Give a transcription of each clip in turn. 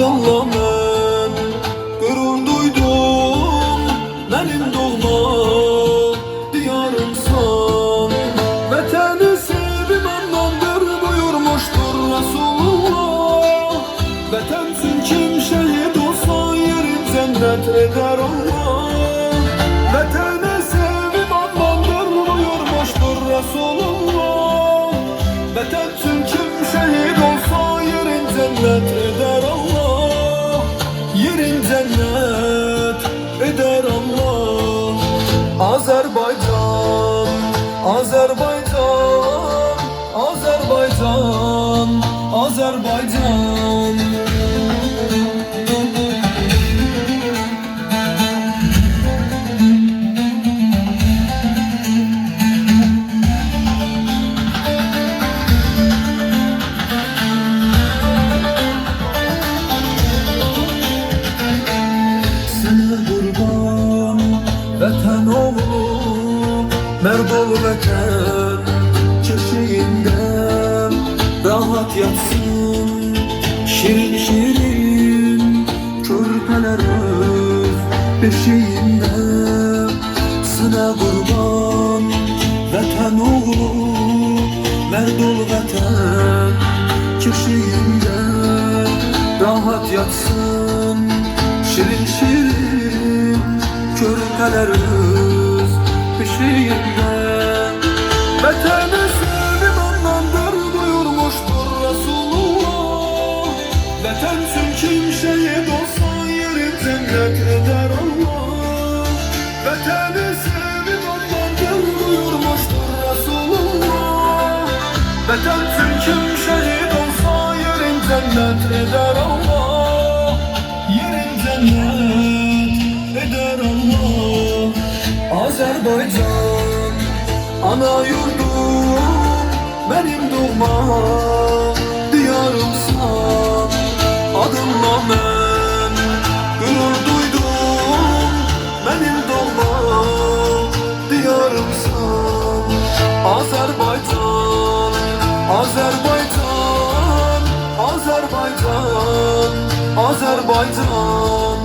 adınla mən qürur duydum. Mənim doğma diyarımsan. Vətəni sevim anlamdır buyurmuşdur Resulullah. Vətən üçün kim şehit olsa yerin cennet eder Allah. Vətəni sevim anlamdır buyurmuştur Resulullah. Vətən üçün kim şehit olsa yerin cennet eder Allah. Yerin cennet eder Allah. Azerbaycan, Azerbaycan, Azerbaycan, Azerbaycan. Vətən oğlu, mərd ol vətən köşeğinden rahat yatsın. Şirin şirin körpeler öz beşiğinde. Sana kurban vətən oğlu, mərd ol vətən köşeğinden rahat yatsın. Şirin şirin körpeler öz beşiğinde. Vətəni sevim anlamdır buyurmuştur Resulullah. Vətən üçün kim şehit olsa yerin cennet eder Allah. Vətəni sevim anlamdır buyurmuştur Resulullah. Vətən üçün kim şehit olsa yerin cennet eder Allah. Yerin cennet eder Allah. Azerbaycan, ana yurdum, benim doğma diyarımsan. Adınla mən gurur duydum. Benim doğma diyarımsan. Azerbaycan, Azerbaycan, Azerbaycan, Azerbaycan.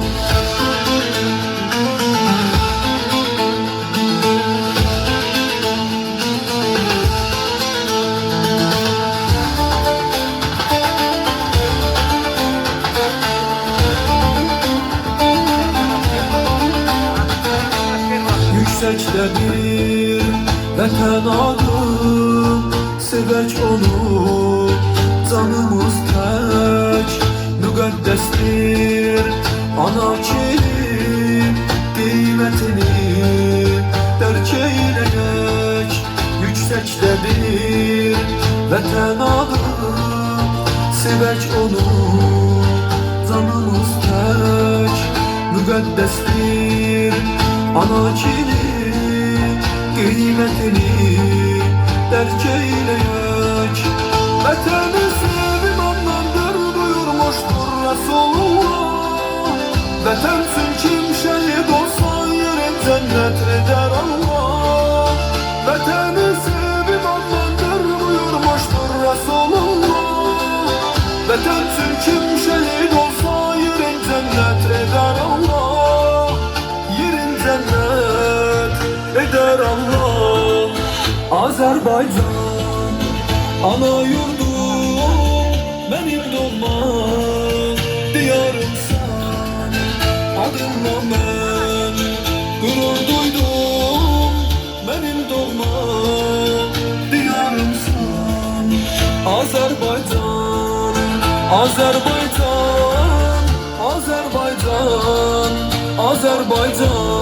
Yüksektedir vətən adım, sevək onu canımız tək. Müqəddəsdir ana kimi qiymətini dərk eyləyək. Yüksektedir vətən adım, sevək onu canımız tək. Müqəddəsdir ana kimi qiymətini dərk eyləyək. Vətəni sevim anlamdır buyurmuşdur Resulullah. Vətən üçün kim şehit olsa yerin cennet eder Allah. Vətəni sevim anlamdır buyurmuşdur Resulullah. Vətən üçün kim şehit olsa yerin cennet eder Allah. Yerin cennet eder Allah. Azerbaycan, ana yurdum, benim doğma diyarımsan. Adınla mən gurur duydum. Benim doğma diyarımsan. Azerbaycan, Azerbaycan, Azerbaycan, Azerbaycan.